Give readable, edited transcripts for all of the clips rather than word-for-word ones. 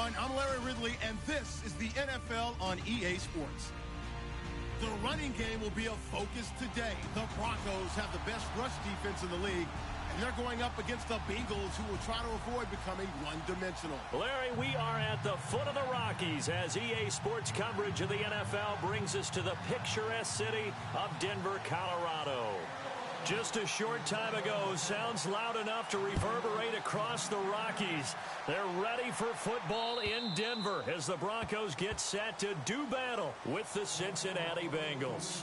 everyone. I'm Larry Ridley, and this is the NFL on EA Sports. The running game will be a focus today. The Broncos have the best rush defense in the league, and they're going up against the Bengals, who will try to avoid becoming one-dimensional. Larry, we are at the foot of the Rockies as EA Sports coverage of the NFL brings us to the picturesque city of Denver, Colorado. Just a short time ago, sounds loud enough to reverberate across the Rockies. They're ready for football in Denver as the Broncos get set to do battle with the Cincinnati Bengals.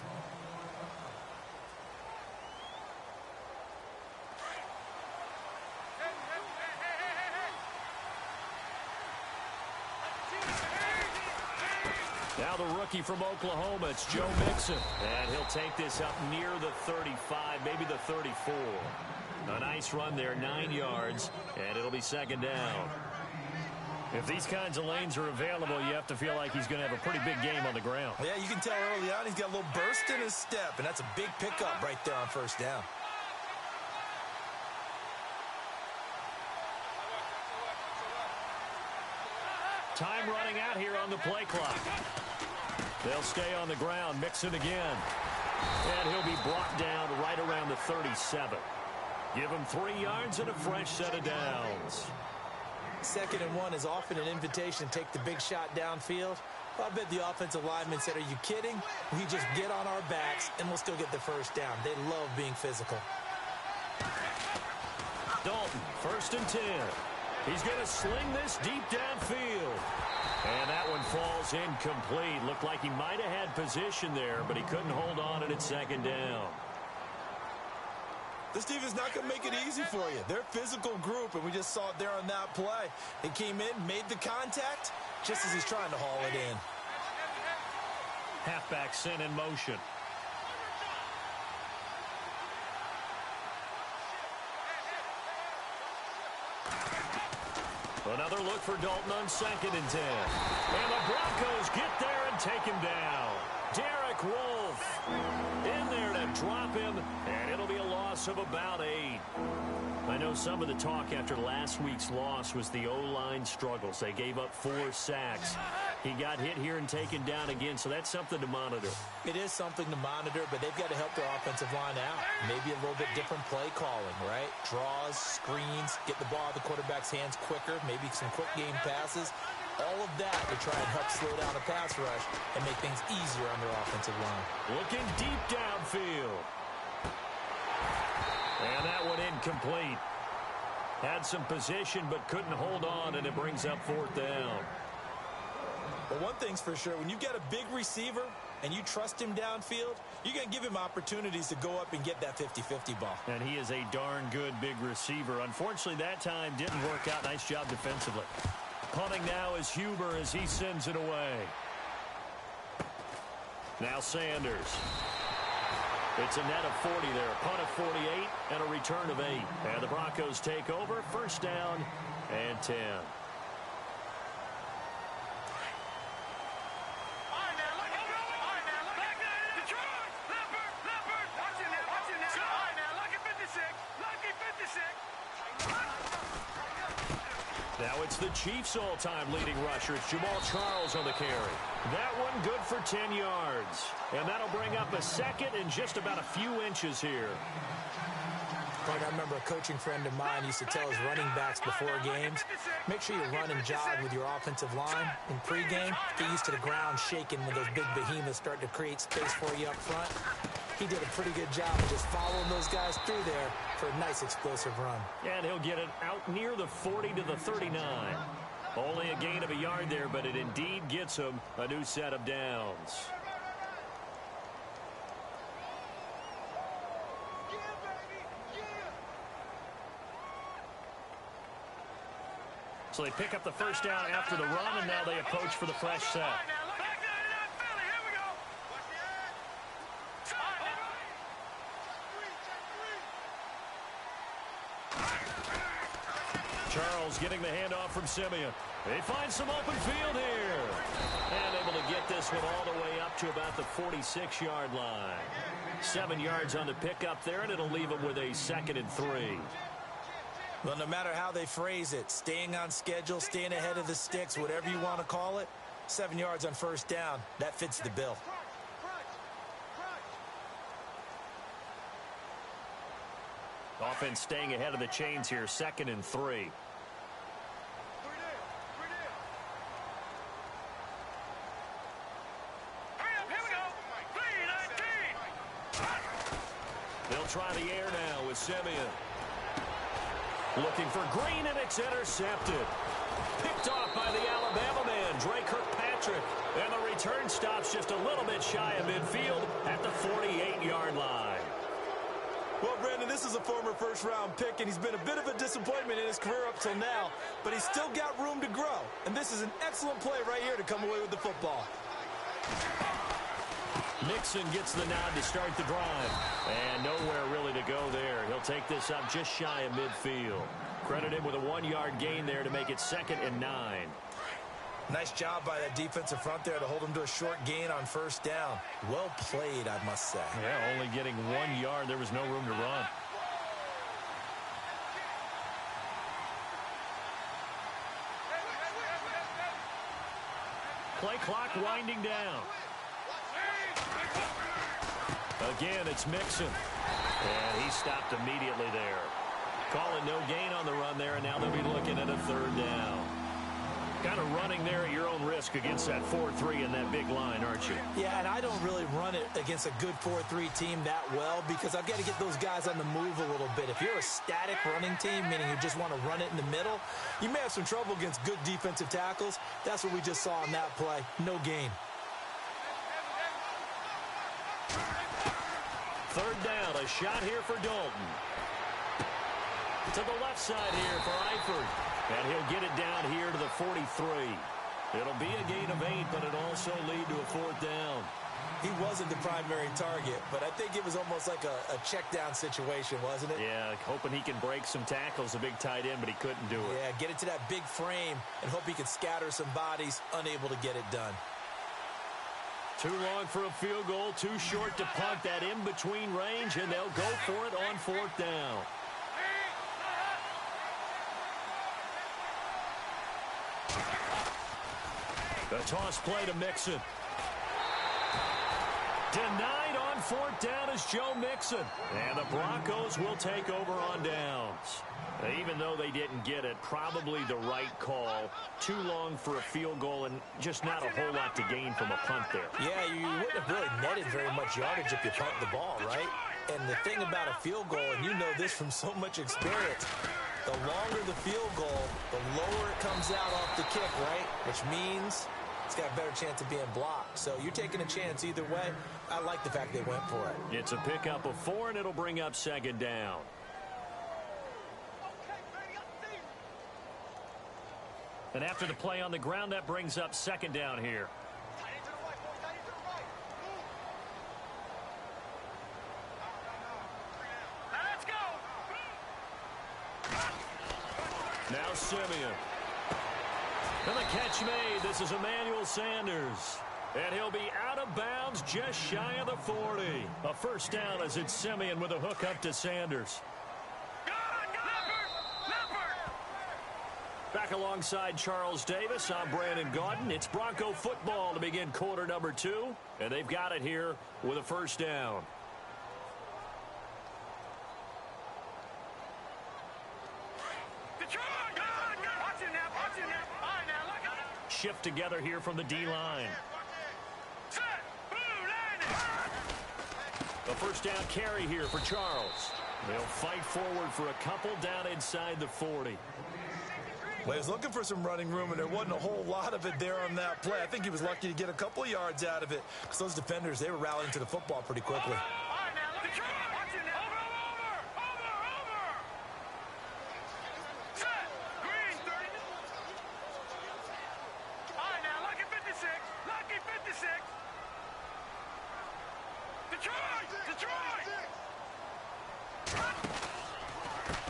Now the rookie from Oklahoma, it's Joe Mixon. And he'll take this up near the 35, maybe the 34. A nice run there, 9 yards, and it'll be second down. If these kinds of lanes are available, you have to feel like he's going to have a pretty big game on the ground. Yeah, you can tell early on he's got a little burst in his step, and that's a big pickup right there on first down. Time running out here on the play clock. They'll stay on the ground, Mixon again. And he'll be brought down right around the 37. Give him 3 yards and a fresh set of downs. 2nd and 1 is often an invitation to take the big shot downfield. I bet the offensive lineman said, are you kidding? We just get on our backs and we'll still get the first down. They love being physical. Dalton, 1st and 10. He's going to sling this deep downfield. And that one falls incomplete. Looked like he might have had position there, but he couldn't hold on and it's second down. This defense is not going to make it easy for you. They're a physical group, and we just saw it there on that play. They came in, made the contact, just as he's trying to haul it in. Halfback sent in motion. Another look for Dalton on 2nd and 10. And the Broncos get there and take him down. Derek Wolfe in there to drop him, and it'll be a loss of about 8. I know some of the talk after last week's loss was the O-line struggles. They gave up 4 sacks. He got hit here and taken down again, so that's something to monitor. It is something to monitor, but they've got to help their offensive line out. Maybe a little bit different play calling, right? Draws, screens, get the ball out of the quarterback's hands quicker, maybe some quick game passes. All of that to try and help slow down the pass rush and make things easier on their offensive line. Looking deep downfield. And that one incomplete. Had some position but couldn't hold on, and it brings up 4th down. But one thing's for sure, when you've got a big receiver and you trust him downfield, you're going to give him opportunities to go up and get that 50-50 ball. And he is a darn good big receiver. Unfortunately, that time didn't work out. Nice job defensively. Punting now is Huber as he sends it away. Now Sanders. It's a net of 40 there. A punt of 48 and a return of 8. And the Broncos take over. First down and 10. Now it's the Chiefs' all-time leading rusher. It's Jamal Charles on the carry. That one good for 10 yards. And that'll bring up a second and just about a few inches here. Like I remember a coaching friend of mine used to tell his running backs before games, make sure you run and jog with your offensive line in pregame. Get used to the ground shaking when those big behemoths start to create space for you up front. He did a pretty good job of just following those guys through there for a nice explosive run. And he'll get it out near the 40 to the 39. Only a gain of a yard there, but it indeed gets him a new set of downs. So they pick up the first down after the run, and now they approach for the fresh set. Charles getting the handoff from Simeon. They find some open field here. And able to get this one all the way up to about the 46-yard line. 7 yards on the pickup there, and it'll leave them with a 2nd and 3. Well, no matter how they phrase it, staying on schedule, staying ahead of the sticks, whatever you want to call it, 7 yards on first down, that fits the bill. Offense staying ahead of the chains here, 2nd and 3. They'll try the air now with Simeon. Looking for Green, and it's intercepted. Picked off by the Alabama man, Dre Kirkpatrick. And the return stops just a little bit shy of midfield at the 48-yard line. Well, Brandon, this is a former first-round pick, and he's been a bit of a disappointment in his career up till now, but he's still got room to grow. And this is an excellent play right here to come away with the football. Mixon gets the nod to start the drive. And nowhere really to go there. He'll take this up just shy of midfield. Credit him with a 1-yard gain there to make it 2nd and 9. Nice job by that defensive front there to hold him to a short gain on first down. Well played, I must say. Yeah, only getting 1 yard. There was no room to run. Play clock winding down. Again, it's Mixon. And he stopped immediately there. Calling no gain on the run there, and now they'll be looking at a 3rd down. Kind of running there at your own risk against that 4-3 and that big line, aren't you? Yeah, and I don't really run it against a good 4-3 team that well because I've got to get those guys on the move a little bit. If you're a static running team, meaning you just want to run it in the middle, you may have some trouble against good defensive tackles. That's what we just saw on that play. No gain. 3rd down, a shot here for Dalton. To the left side here for Eifert. And he'll get it down here to the 43. It'll be a gain of 8, but it'll also lead to a 4th down. He wasn't the primary target, but I think it was almost like a check down situation, wasn't it? Yeah, hoping he can break some tackles, a big tight end, but he couldn't do it. Yeah, get it to that big frame and hope he can scatter some bodies, unable to get it done. Too long for a field goal, too short to punt that in-between range, and they'll go for it on 4th down. The toss play to Mixon. Denied on 4th down is Joe Mixon. And the Broncos will take over on downs. Even though they didn't get it, probably the right call. Too long for a field goal and just not a whole lot to gain from a punt there. Yeah, you wouldn't have really netted very much yardage if you punt the ball, right? And the thing about a field goal, and you know this from so much experience, the longer the field goal, the lower it comes out off the kick, right? Which means it's got a better chance of being blocked. So you're taking a chance either way. I like the fact they went for it. It's a pickup of 4, and it'll bring up 2nd down. And after the play on the ground, that brings up 2nd down here. Let's go. Now Simeon. And the catch made. This is Emmanuel Sanders. And he'll be out of bounds just shy of the 40. A 1st down as it's Simeon with a hook up to Sanders. Back alongside Charles Davis, I'm Brandon Gaudin. It's Bronco football to begin quarter number 2. And they've got it here with a 1st down. Shift together here from the D-line. A 1st down carry here for Charles. They'll fight forward for a couple down inside the 40. Well, he was looking for some running room, and there wasn't a whole lot of it there on that play. I think he was lucky to get a couple of yards out of it because those defenders, they were rallying to the football pretty quickly.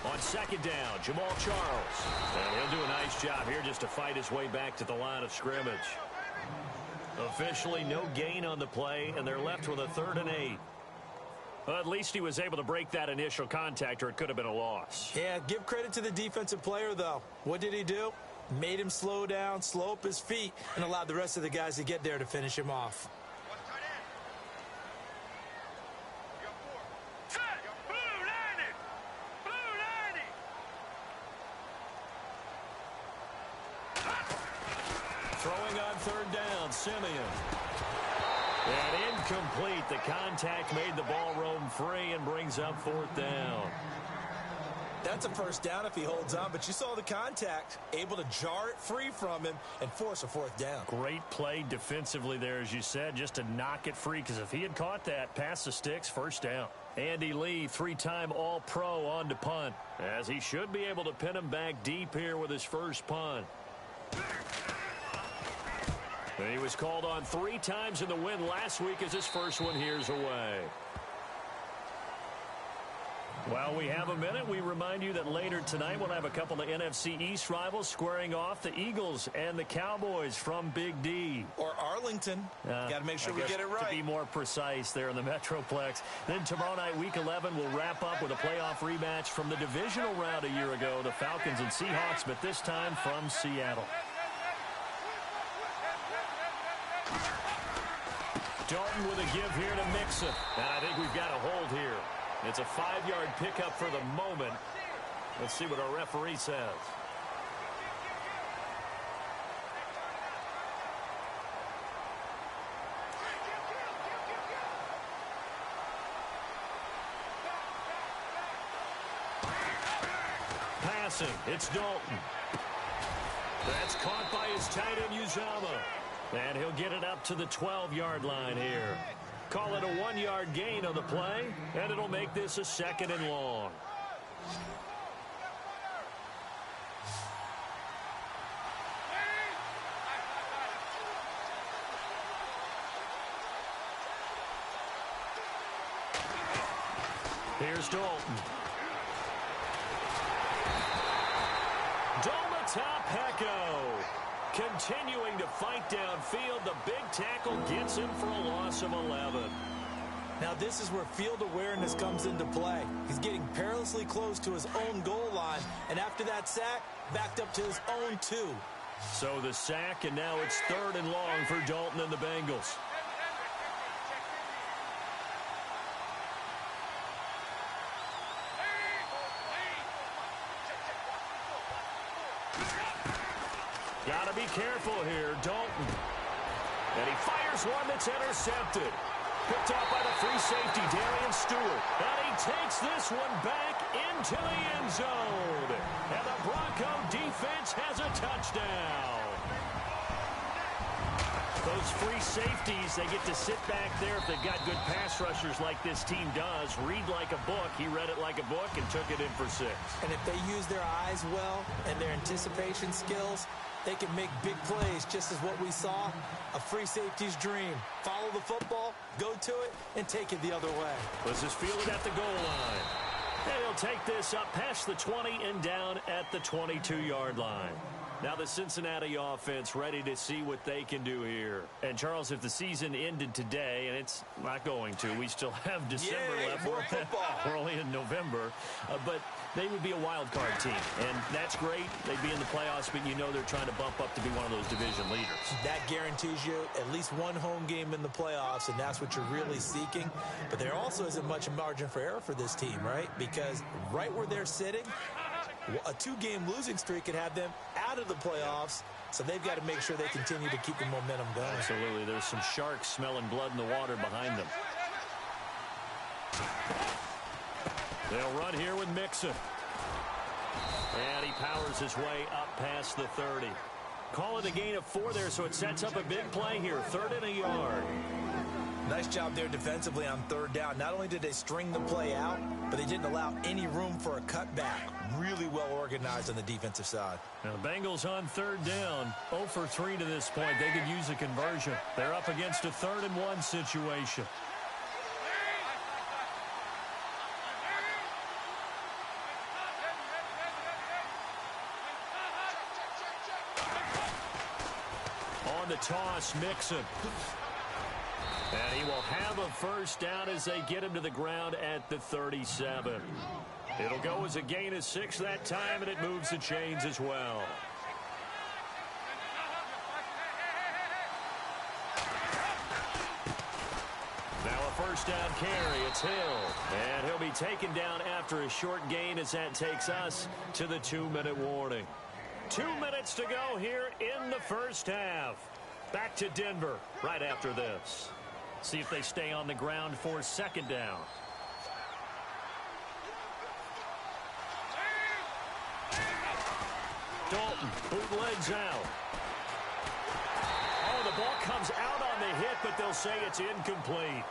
On 2nd down, Jamal Charles. And he'll do a nice job here just to fight his way back to the line of scrimmage. Officially no gain on the play, and they're left with a 3rd and 8. Well, at least he was able to break that initial contact, or it could have been a loss. Yeah, give credit to the defensive player, though. What did he do? Made him slow down, slow up his feet, and allowed the rest of the guys to get there to finish him off. Throwing on third down, Simeon. And incomplete. The contact made the ball roam free and brings up fourth down. That's a first down if he holds on, but you saw the contact, able to jar it free from him and force a fourth down. Great play defensively there, as you said, just to knock it free, because if he had caught that, past the sticks, first down. Andy Lee, three-time All-Pro on to punt, as he should be able to pin him back deep here with his first punt. And he was called on 3 times in the win last week as his first one here's away. While we have a minute, we remind you that later tonight we'll have a couple of NFC East rivals squaring off, the Eagles and the Cowboys from Big D. Or Arlington. Got to make sure we get it right. To be more precise there in the Metroplex. Then tomorrow night, Week 11, we'll wrap up with a playoff rematch from the divisional round a year ago, the Falcons and Seahawks, but this time from Seattle. Dalton with a give here to Mixon. And I think we've got a hold here. It's a 5-yard pickup for the moment. Let's see what our referee says. Passing, it's Dalton. That's caught by his tight end, Uzama. And he'll get it up to the 12-yard line here. Call it a 1-yard gain on the play, and it'll make this a 2nd and long. Here's Dalton. Pecco continuing to fight downfield. The big tackle gets him for a loss of 11. Now this is where field awareness comes into play. He's getting perilously close to his own goal line, and after that sack, backed up to his own 2. So the sack, and now it's 3rd and long for Dalton and the Bengals. Got to be careful here, Dalton. And he fires one that's intercepted. Picked off by the free safety, Darian Stewart. And he takes this one back into the end zone. And the Bronco defense has a touchdown. Those free safeties, they get to sit back there if they've got good pass rushers like this team does. Read like a book. He read it like a book and took it in for 6. And if they use their eyes well and their anticipation skills, they can make big plays, just as what we saw, a free safety's dream. Follow the football, go to it, and take it the other way. This is fielded at the goal line. And he'll take this up past the 20 and down at the 22-yard line. Now the Cincinnati offense ready to see what they can do here. And, Charles, if the season ended today, and it's not going to, we still have December left. More football. We're only in November. But they would be a wild card team. And that's great. They'd be in the playoffs, but you know they're trying to bump up to be one of those division leaders. That guarantees you at least one home game in the playoffs, and that's what you're really seeking. But there also isn't much margin for error for this team, right? Because right where they're sitting, a 2-game losing streak could have them out of the playoffs, so they've got to make sure they continue to keep the momentum going. Absolutely. There's some sharks smelling blood in the water behind them. They'll run here with Mixon. And he powers his way up past the 30. Call it a gain of 4 there, so it sets up a big play here. 3rd and a yard. Nice job there defensively on 3rd down. Not only did they string the play out, but they didn't allow any room for a cutback. Really well organized on the defensive side. Now, the Bengals on 3rd down. 0 for 3 to this point. They could use a conversion. They're up against a 3rd and 1 situation. On the toss, Mixon. And he will have a first down as they get him to the ground at the 37. It'll go as a gain of 6 that time, and it moves the chains as well. Now a first down carry. It's Hill. And he'll be taken down after a short gain as that takes us to the 2-minute warning. 2 minutes to go here in the first half. Back to Denver right after this. See if they stay on the ground for second down. Dalton bootlegs out. Oh, the ball comes out on the hit, but they'll say it's incomplete.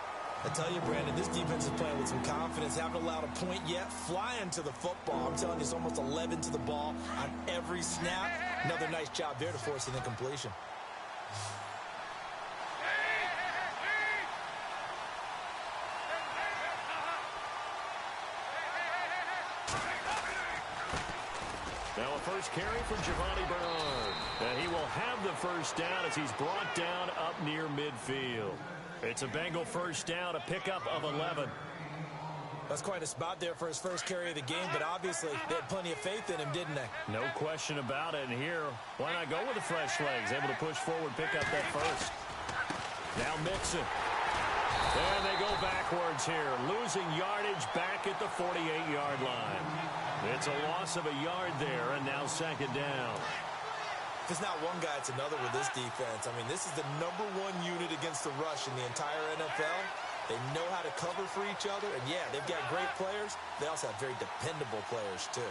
I tell you, Brandon, this defense is playing with some confidence. Haven't allowed a point yet. Flying to the football. I'm telling you, it's almost 11 to the ball on every snap. Another nice job there to force an incompletion. Now a first carry for Giovanni Bernard. And he will have the first down as he's brought down up near midfield. It's a Bengal first down, a pickup of 11. That's quite a spot there for his first carry of the game, but obviously they had plenty of faith in him, didn't they? No question about it. And here, why not go with the fresh legs? Able to push forward, pick up that first. Now Mixon. And they go backwards here, losing yardage back at the 48-yard line. It's a loss of a yard there, and now second down. If it's not one guy, it's another with this defense. I mean, this is the #1 unit against the rush in the entire NFL. They know how to cover for each other, and yeah, they've got great players. They also have very dependable players, too.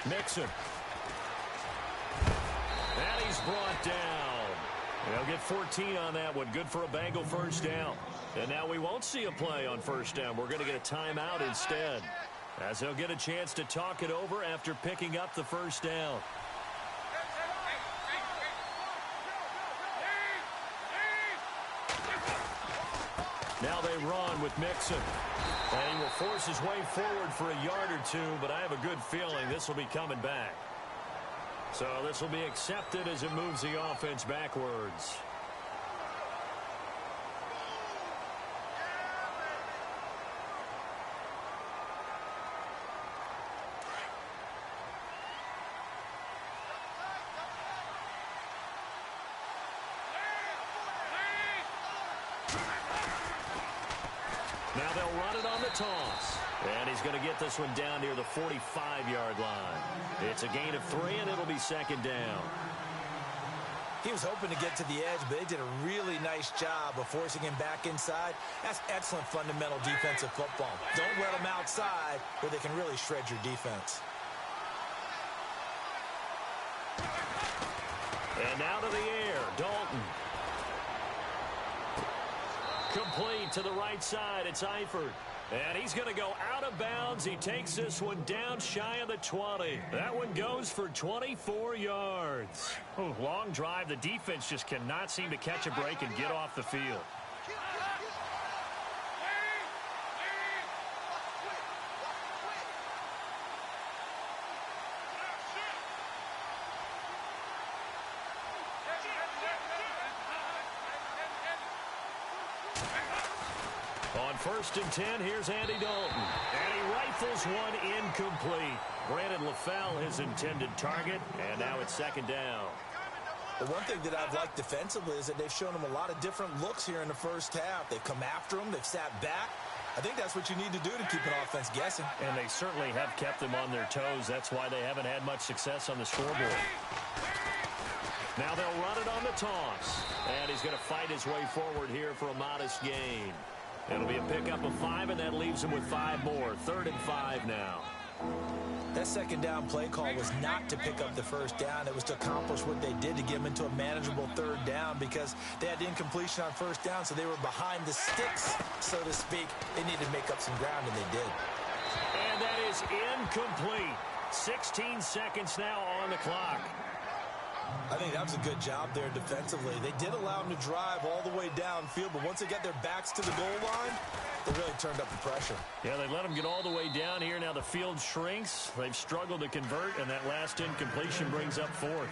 Mixon. And he's brought down. They'll get 14 on that one. Good for a Bengal first down. And now we won't see a play on first down. We're going to get a timeout instead, as they'll get a chance to talk it over after picking up the first down. Now they run with Mixon. And he will force his way forward for a yard or two, but I have a good feeling this will be coming back. So this will be accepted as it moves the offense backwards. Now they'll run it on the toss. And he's going to get this one down near the 45-yard line. It's a gain of 3, and it'll be second down. He was hoping to get to the edge, but they did a really nice job of forcing him back inside. That's excellent fundamental defensive football. Don't let them outside where they can really shred your defense. And out of the air, Dalton. Complete to the right side. It's Eifert. And he's going to go out of bounds. He takes this one down shy of the 20. That one goes for 24 yards. Oh, long drive. The defense just cannot seem to catch a break and get off the field. On 1st and 10, here's Andy Dalton. And he rifles one incomplete. Brandon LaFell, his intended target, and now it's second down. The one thing that I've liked defensively is that they've shown him a lot of different looks here in the first half. They've come after him. They've sat back. I think that's what you need to do to keep an offense guessing. And they certainly have kept them on their toes. That's why they haven't had much success on the scoreboard. Now they'll run it on the toss. And he's going to fight his way forward here for a modest gain. It'll be a pickup of 5, and that leaves him with 5 more. 3rd and 5 now. That second down play call was not to pick up the first down. It was to accomplish what they did to get them into a manageable 3rd down because they had incompletion on first down, so they were behind the sticks, so to speak. They needed to make up some ground, and they did. And that is incomplete. 16 seconds now on the clock. I think that was a good job there defensively. They did allow them to drive all the way downfield, but once they got their backs to the goal line, they really turned up the pressure. Yeah, they let them get all the way down here. Now the field shrinks. They've struggled to convert, and that last incompletion brings up 4th.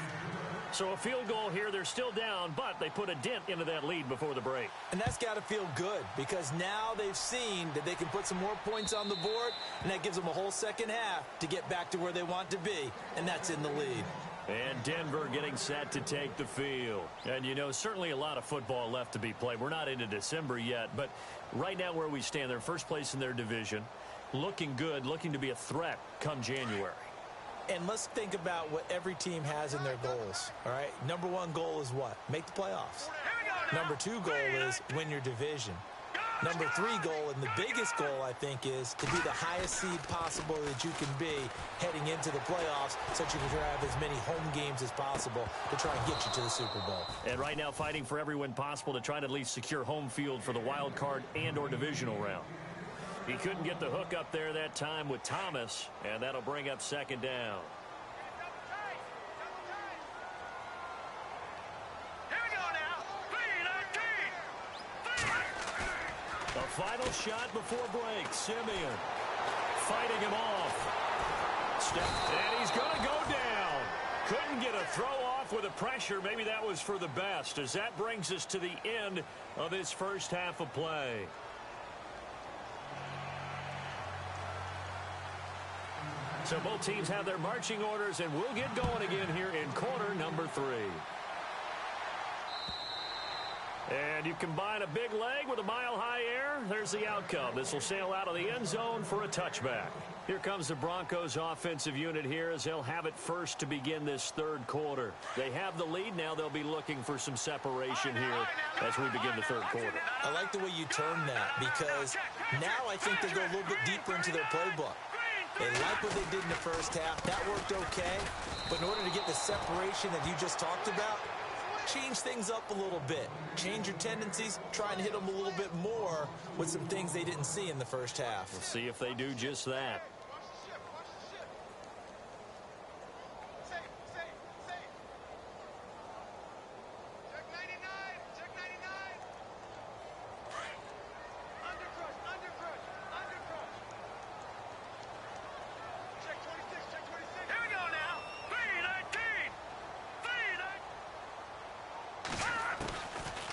So a field goal here, they're still down, but they put a dent into that lead before the break. And that's got to feel good because now they've seen that they can put some more points on the board, and that gives them a whole second half to get back to where they want to be, and that's in the lead. And Denver getting set to take the field. And, you know, certainly a lot of football left to be played. We're not into December yet, but right now where we stand, they're first place in their division, looking good, looking to be a threat come January. And let's think about what every team has in their goals, all right? Number one goal is what? Make the playoffs. Number two goal is win your division. Number three goal, and the biggest goal, I think, is to be the highest seed possible that you can be heading into the playoffs so that you can have as many home games as possible to try and get you to the Super Bowl. And right now fighting for every win possible to try to at least secure home field for the wild card and or divisional round. He couldn't get the hook up there that time with Thomas, and that'll bring up second down. The final shot before break. Simeon fighting him off. And he's going to go down. Couldn't get a throw off with the pressure. Maybe that was for the best, as that brings us to the end of this first half of play. So both teams have their marching orders, and we'll get going again here in quarter number 3. And you combine a big leg with a mile-high air, there's the outcome. This will sail out of the end zone for a touchback. Here comes the Broncos offensive unit here as they'll have it first to begin this third quarter. They have the lead. Now they'll be looking for some separation here as we begin the third quarter. I like the way you turn that because now I think they go a little bit deeper into their playbook. They like what they did in the first half. That worked okay. But in order to get the separation that you just talked about, change things up a little bit. Change your tendencies. Try and hit them a little bit more with some things they didn't see in the first half. We'll see if they do just that.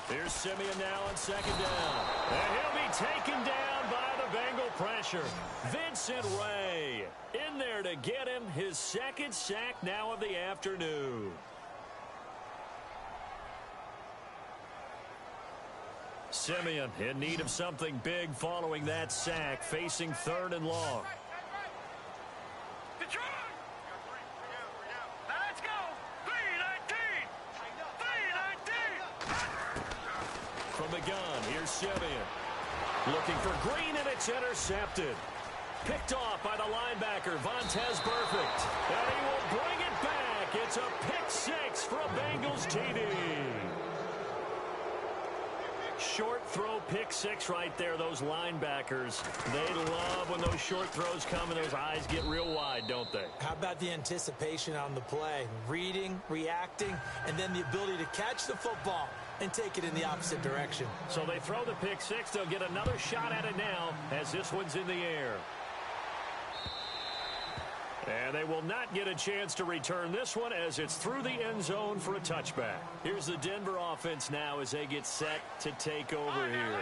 Here's Simeon now on second down. And he'll be taken down by the Bengal pressure. Vincent Ray in there to get him his second sack now of the afternoon. Simeon in need of something big following that sack, facing third and long. From the gun, here's Simeon. Looking for Green, and it's intercepted. Picked off by the linebacker, Vontez Perfect. And he will bring it back. It's a pick six for a Bengals TD. Short throw pick six right there. Those linebackers, they love when those short throws come and those eyes get real wide, don't they? How about the anticipation on the play? Reading, reacting, and then the ability to catch the football and take it in the opposite direction. So they throw the pick six. They'll get another shot at it now as this one's in the air. And they will not get a chance to return this one as it's through the end zone for a touchback. Here's the Denver offense now as they get set to take over here.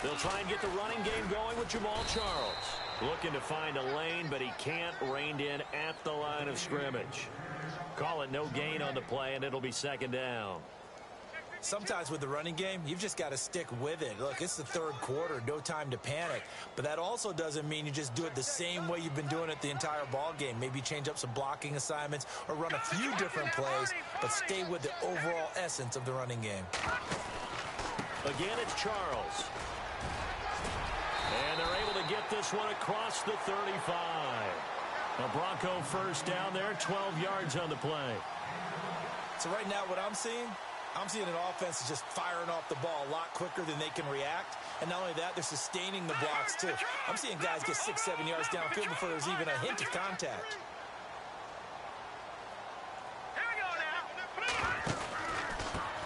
They'll try and get the running game going with Jamal Charles. Looking to find a lane, but he can't. Reined in at the line of scrimmage. Call it no gain on the play, and it'll be second down. Sometimes with the running game, you've just got to stick with it. Look, it's the third quarter, no time to panic. But that also doesn't mean you just do it the same way you've been doing it the entire ball game. Maybe change up some blocking assignments or run a few different plays, but stay with the overall essence of the running game. Again, it's Charles. And they're able to get this one across the 35. A Bronco first down there, 12 yards on the play. So right now what I'm seeing an offense is just firing off the ball a lot quicker than they can react. And not only that, they're sustaining the blocks too. I'm seeing guys get 6-7 yards downfield before there's even a hint of contact.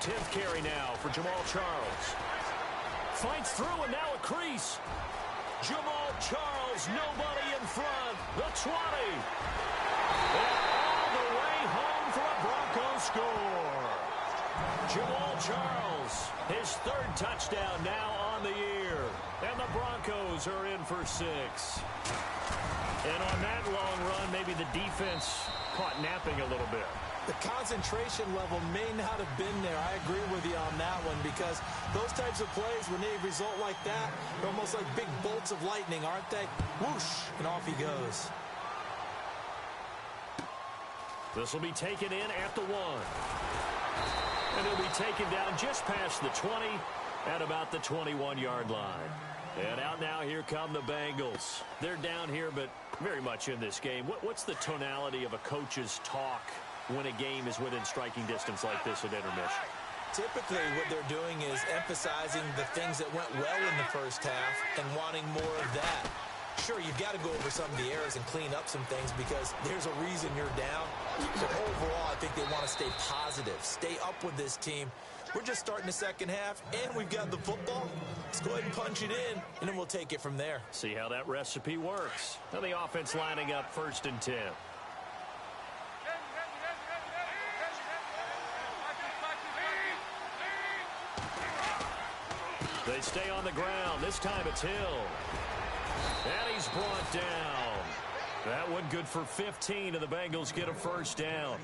10th carry now for Jamal Charles. Fights through, and now a crease. Jamal Charles, nobody in front. The 20. And all the way home for a Broncos score. Jamal Charles, his third touchdown now on the year. And the Broncos are in for 6. And on that long run, maybe the defense caught napping a little bit. The concentration level may not have been there. I agree with you on that one, because those types of plays, when they result like that, they're almost like big bolts of lightning, aren't they? Whoosh, and off he goes. This will be taken in at the 1. And he'll be taken down just past the 20 at about the 21-yard line. And out now, here come the Bengals. They're down here, but very much in this game. What's the tonality of a coach's talk when a game is within striking distance like this at intermission? Typically, what they're doing is emphasizing the things that went well in the first half and wanting more of that. Sure, you've got to go over some of the errors and clean up some things because there's a reason you're down. But overall, I think they want to stay positive, stay up with this team. We're just starting the second half, and we've got the football. Let's go ahead and punch it in, and then we'll take it from there. See how that recipe works. Now the offense lining up 1st and 10. They stay on the ground. This time it's Hill. And he's brought down. That one good for 15, and the Bengals get a first down.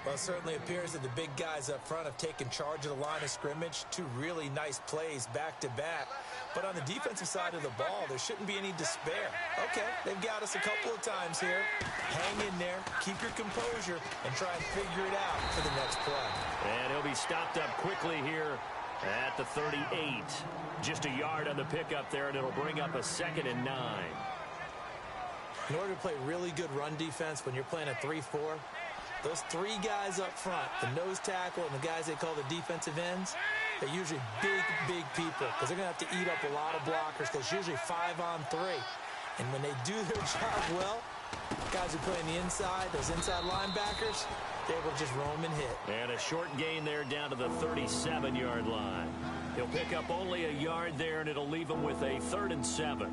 Well, it certainly appears that the big guys up front have taken charge of the line of scrimmage. 2 really nice plays back-to-back. But on the defensive side of the ball, there shouldn't be any despair. Okay, they've got us a couple of times here. Hang in there, keep your composure, and try and figure it out for the next play. And he'll be stopped up quickly here at the 38. Just a yard on the pickup there, and it'll bring up a 2nd and 9. In order to play really good run defense when you're playing a 3-4, those 3 guys up front, the nose tackle and the guys they call the defensive ends, they're usually big people because they're going to have to eat up a lot of blockers because it's usually 5 on 3. And when they do their job well, guys who play on the inside, those inside linebackers, they will just roam and hit. And a short gain there down to the 37-yard line. He'll pick up only a yard there, and it'll leave him with a 3rd and 7.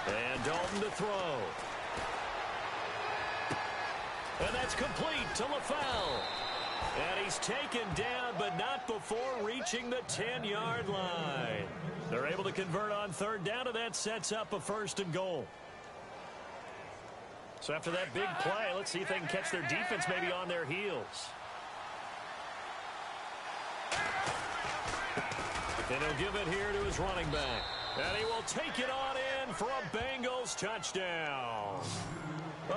And Dalton to throw. And that's complete to LaFell. And he's taken down, but not before reaching the 10-yard line. They're able to convert on 3rd down, and that sets up a 1st and goal. So after that big play, let's see if they can catch their defense maybe on their heels. And he'll give it here to his running back. And he will take it on in for a Bengals touchdown.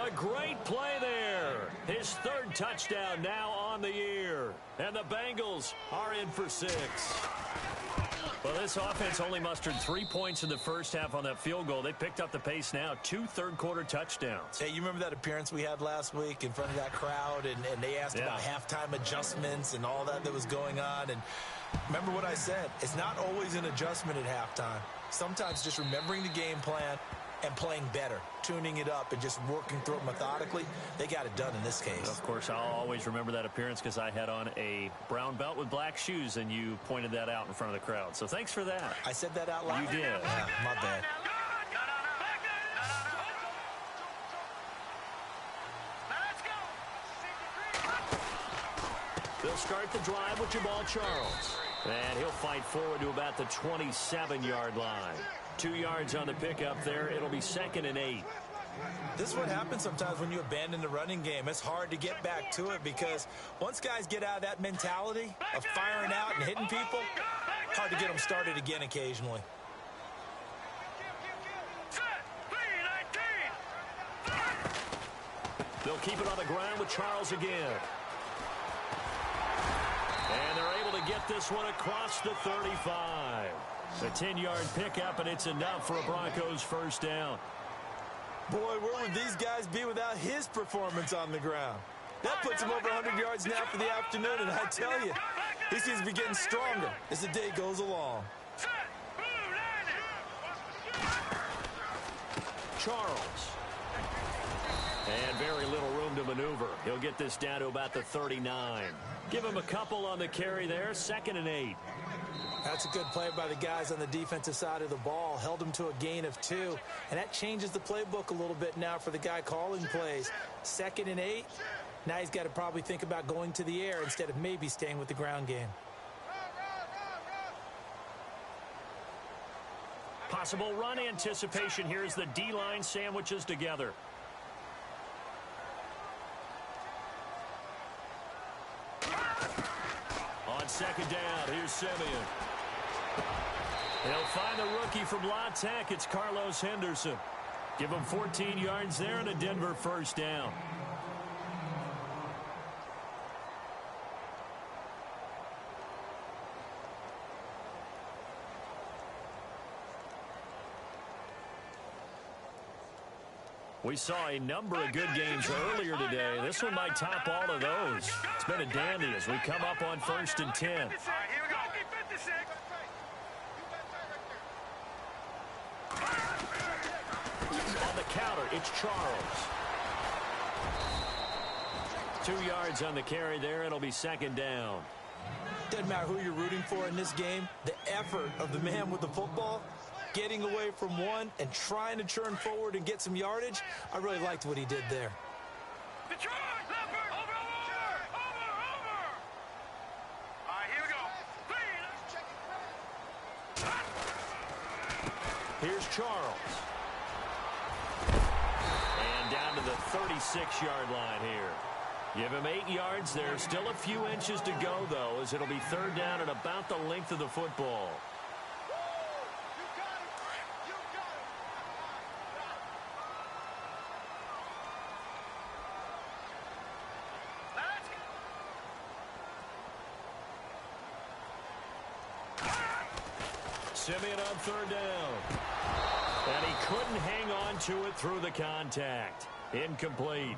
A great play there. His 3rd touchdown now on the year. And the Bengals are in for 6. Well, this offense only mustered 3 points in the first half on that field goal. They picked up the pace now. 2 third-quarter touchdowns. Hey, you remember that appearance we had last week in front of that crowd, and they asked about halftime adjustments and all that was going on. And remember what I said. It's not always an adjustment at halftime. Sometimes just remembering the game plan and playing better, tuning it up and just working through it methodically. They got it done in this case. Of course, I'll always remember that appearance because I had on a brown belt with black shoes, and you pointed that out in front of the crowd. So thanks for that. I said that out loud? You did. Yeah, my bad. They'll start the drive with Jamal Charles. And he'll fight forward to about the 27-yard line. 2 yards on the pickup there. It'll be 2nd and 8. This is what happens sometimes when you abandon the running game. It's hard to get back to it because once guys get out of that mentality of firing out and hitting people, hard to get them started again occasionally. They'll keep it on the ground with Charles again. And they're able to get this one across the 35. A 10-yard pickup, and it's enough for a Broncos first down. Boy, where would these guys be without his performance on the ground? That puts him over 100 yards now for the afternoon, and I tell you, he seems to be getting stronger as the day goes along. Charles. And very little room to maneuver. He'll get this down to about the 39. Give him a couple on the carry there, 2nd and 8. That's a good play by the guys on the defensive side of the ball. Held him to a gain of 2. And that changes the playbook a little bit now for the guy calling plays. 2nd and 8. Now he's got to probably think about going to the air instead of maybe staying with the ground game. Possible run anticipation here as the D-line sandwiches together. On 2nd down, here's Simeon. They'll find the rookie from La Tech. It's Carlos Henderson. Give him 14 yards there and a Denver 1st down. We saw a number of good games earlier today. This one might top all of those. It's been a dandy as we come up on 1st and 10. On the counter, it's Charles. 2 yards on the carry there. It'll be 2nd down. Doesn't matter who you're rooting for in this game. The effort of the man with the football, getting away from one and trying to churn forward and get some yardage, I really liked what he did there. Here's Charles. And down to the 36-yard line here. Give him 8 yards there. Still a few inches to go, though, as it'll be 3rd down and about the length of the football. Simeon on 3rd down. And he couldn't hang on to it through the contact. Incomplete.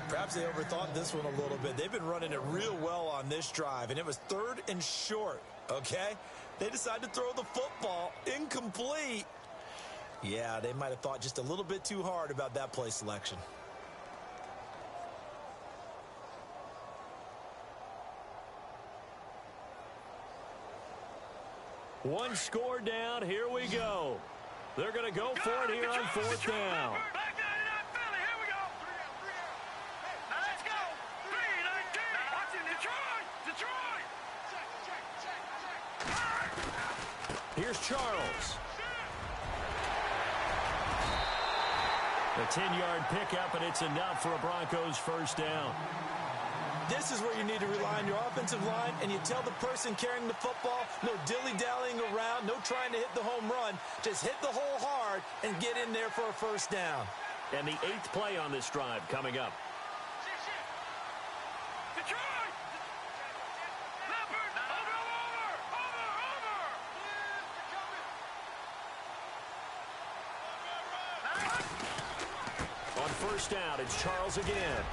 Perhaps they overthought this one a little bit. They've been running it real well on this drive, and it was 3rd and short, okay? They decided to throw the football incomplete. Yeah, they might have thought just a little bit too hard about that play selection. One score down. Here we go. They're going to go for it here on 4th down. Here's Charles. A 10-yard pickup, and it's enough for a Broncos 1st down. This is where you need to rely on your offensive line, and you tell the person carrying the football, no dilly-dallying around, no trying to hit the home run. Just hit the hole hard and get in there for a 1st down. And the 8th play on this drive coming up. On 1st down, it's Charles again.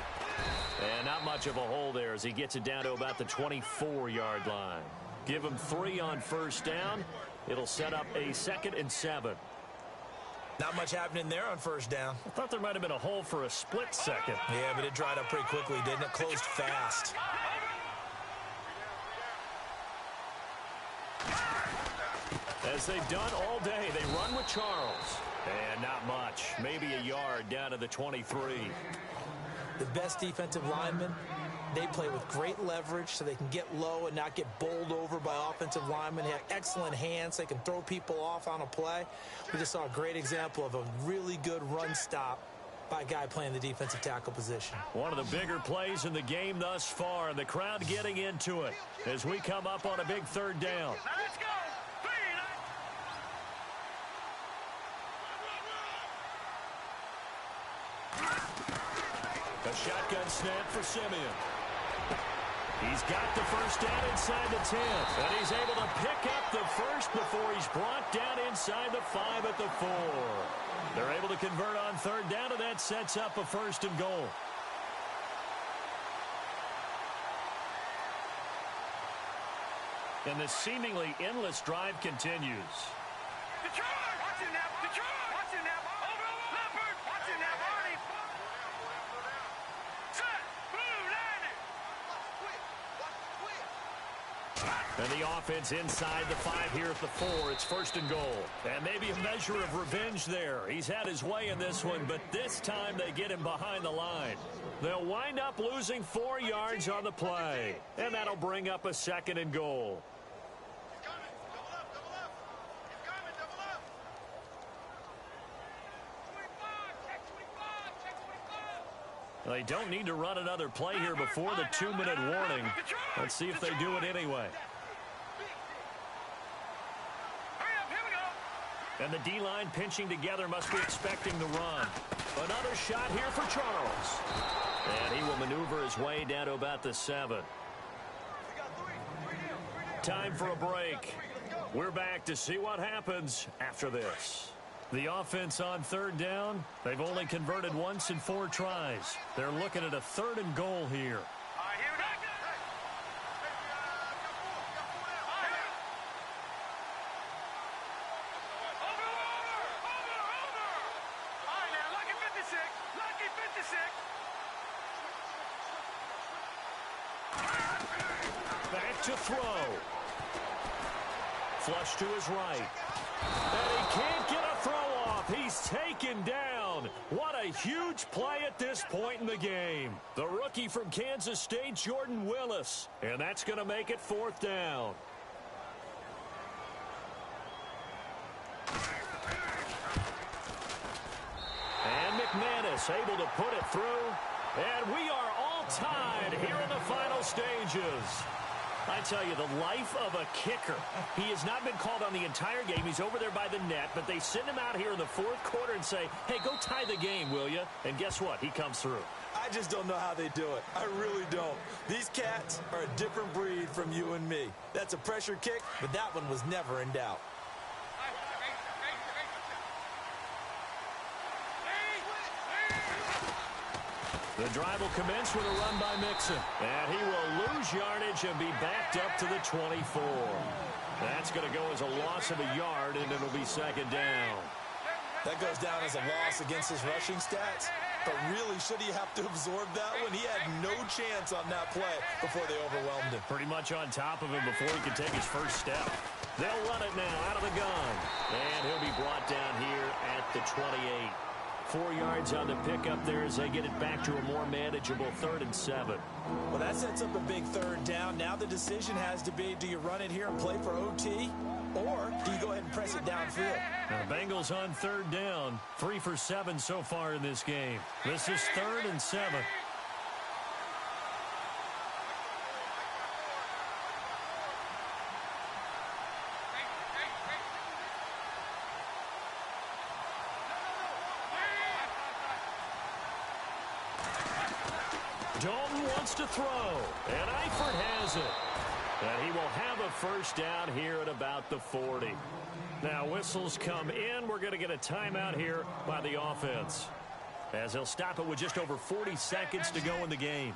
And not much of a hole there as he gets it down to about the 24-yard line. Give him 3 on 1st down. It'll set up a 2nd and 7. Not much happening there on 1st down. I thought there might have been a hole for a split second. Yeah, but it dried up pretty quickly, didn't it? Closed fast. As they've done all day, they run with Charles. And not much. Maybe a yard down to the 23. The best defensive linemen, they play with great leverage so they can get low and not get bowled over by offensive linemen. They have excellent hands. They can throw people off on a play. We just saw a great example of a really good run stop by a guy playing the defensive tackle position. One of the bigger plays in the game thus far, and the crowd getting into it as we come up on a big 3rd down. Let's go! A shotgun snap for Simeon. He's got the 1st down inside the 10th, and he's able to pick up the 1st before he's brought down inside the 5 at the 4. They're able to convert on 3rd down, and that sets up a 1st and goal. And the seemingly endless drive continues. And the offense inside the 5 here at the 4. It's 1st and goal. And maybe a measure of revenge there. He's had his way in this one, but this time they get him behind the line. They'll wind up losing 4 yards on the play. And that'll bring up a 2nd and goal. They don't need to run another play here before the 2-minute warning. Let's see if they do it anyway. And the D-line pinching together must be expecting the run. Another shot here for Charles. And he will maneuver his way down to about the 7. Time for a break. We're back to see what happens after this. The offense on 3rd down. They've only converted once in 4 tries. They're looking at a 3rd and goal here. Back to throw. Flush to his right. And he can't get a throw off. He's taken down. What a huge play at this point in the game. The rookie from Kansas State, Jordan Willis. And that's going to make it 4th down. And McManus able to put it through. And we are all tied here in the final stages. I tell you, the life of a kicker. He has not been called on the entire game. He's over there by the net, but they send him out here in the 4th quarter and say, hey, go tie the game, will you? And guess what? He comes through. I just don't know how they do it. I really don't. These cats are a different breed from you and me. That's a pressure kick, but that one was never in doubt. The drive will commence with a run by Mixon. And he will lose yardage and be backed up to the 24. That's going to go as a loss of a yard, and it'll be 2nd down. That goes down as a loss against his rushing stats. But really, should he have to absorb that one? He had no chance on that play before they overwhelmed him. Pretty much on top of him before he could take his first step. They'll run it now out of the gun. And he'll be brought down here at the 28. 4 yards on the pickup there as they get it back to a more manageable 3rd and 7. Well, that sets up a big 3rd down. Now the decision has to be, do you run it here and play for OT, or do you go ahead and press it downfield? Now, Bengals on 3rd down. 3 for 7 so far in this game. This is 3rd and 7. Dalton wants to throw, and Eifert has it. And he will have a 1st down here at about the 40. Now whistles come in. We're going to get a timeout here by the offense, as they'll stop it with just over 40 seconds to go in the game.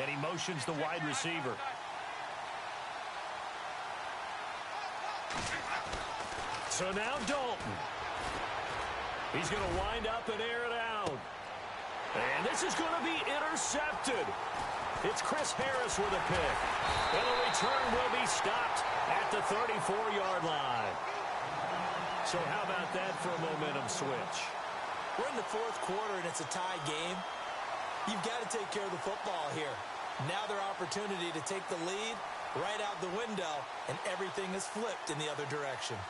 And he motions the wide receiver. So now Dalton. He's going to wind up and air it out. And this is going to be intercepted. It's Chris Harris with a pick. And the return will be stopped at the 34-yard line. So how about that for a momentum switch? We're in the 4th quarter, and it's a tie game. You've got to take care of the football here. Now their opportunity to take the lead right out the window, and everything is flipped in the other direction.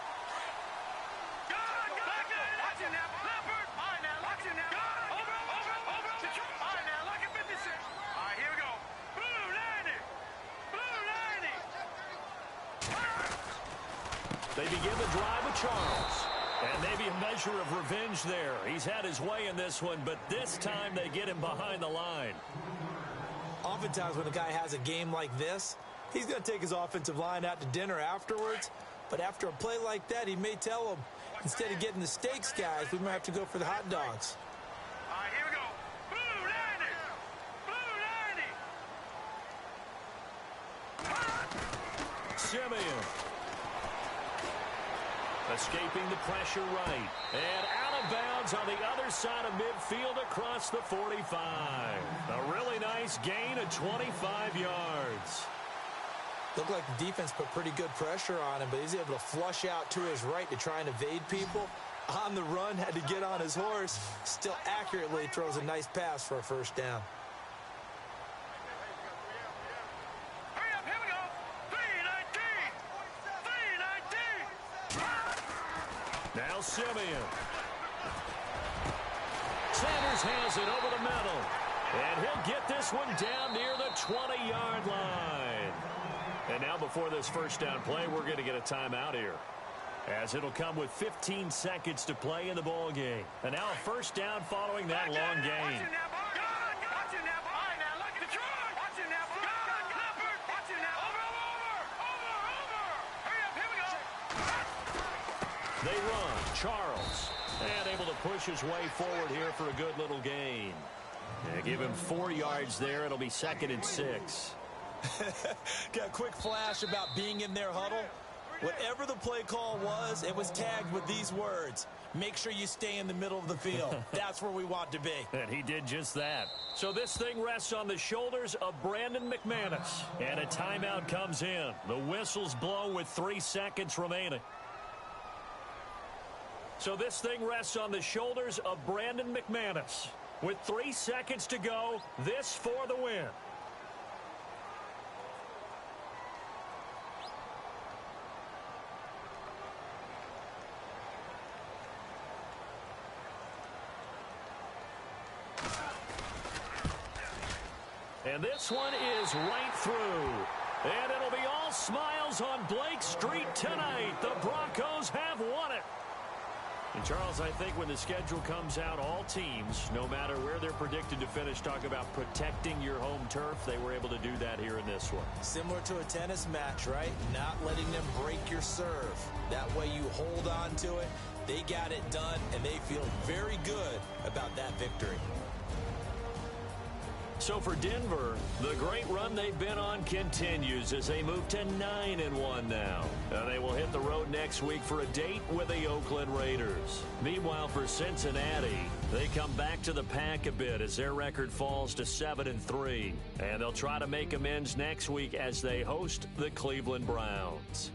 They begin the drive with Charles. And maybe a measure of revenge there. He's had his way in this one, but this time they get him behind the line. Oftentimes when a guy has a game like this, he's going to take his offensive line out to dinner afterwards. But after a play like that, he may tell them, instead of getting the steaks, guys, we might have to go for the hot dogs. Simeon. Escaping the pressure right. And out of bounds on the other side of midfield across the 45. A really nice gain of 25 yards. Looked like the defense put pretty good pressure on him, but he's able to flush out to his right to try and evade people. On the run, had to get on his horse. Still accurately throws a nice pass for a first down. Hurry up, here we go. 319. Now Simeon. Sanders has it over the middle. And he'll get this one down near the 20-yard line. And now before this first down play, we're going to get a timeout here, as it'll come with 15 seconds to play in the ball game. And now a first down following that long gain. They run. Charles. And able to push his way forward here for a good little gain. And give him 4 yards there. It'll be 2nd and 6. Got a quick flash about being in their huddle. Whatever the play call was, it was tagged with these words: make sure you stay in the middle of the field. That's where we want to be. And he did just that. So this thing rests on the shoulders of Brandon McManus. And a timeout comes in. The whistles blow with 3 seconds remaining. So this thing rests on the shoulders of Brandon McManus. With 3 seconds to go, this for the win. And this one is right through. And it'll be all smiles on Blake Street tonight. The Broncos have won it. And Charles, I think when the schedule comes out, all teams, no matter where they're predicted to finish, talk about protecting your home turf. They were able to do that here in this one. Similar to a tennis match, right? Not letting them break your serve. That way you hold on to it. They got it done, and they feel very good about that victory. So for Denver, the great run they've been on continues as they move to 9-1 now. They will hit the road next week for a date with the Oakland Raiders. Meanwhile, for Cincinnati, they come back to the pack a bit as their record falls to 7-3. And they'll try to make amends next week as they host the Cleveland Browns.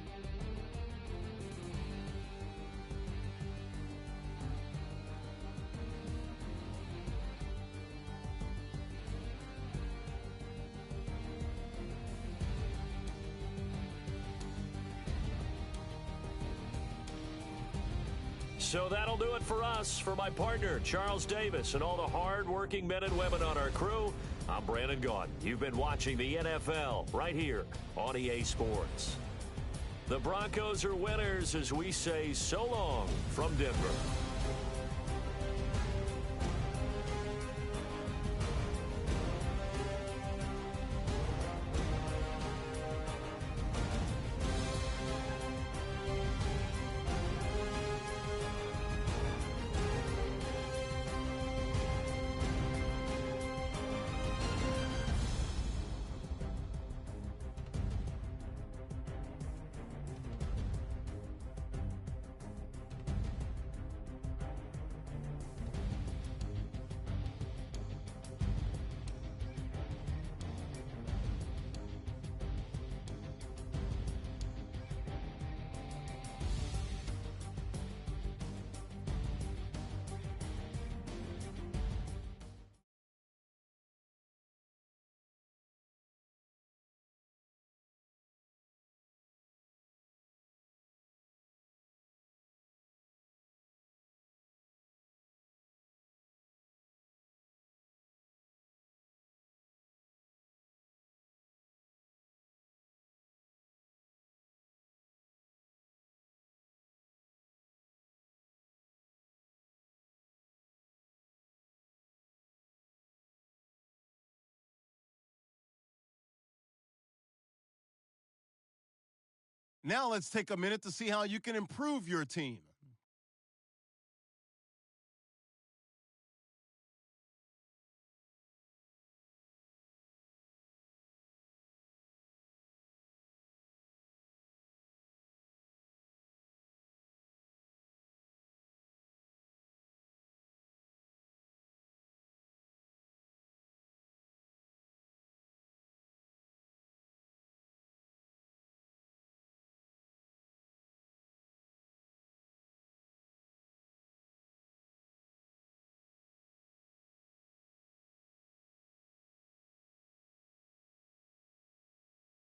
So that'll do it for us. For my partner, Charles Davis, and all the hard-working men and women on our crew, I'm Brandon Gaudin. You've been watching the NFL right here on EA Sports. The Broncos are winners as we say so long from Denver. Now let's take a minute to see how you can improve your team.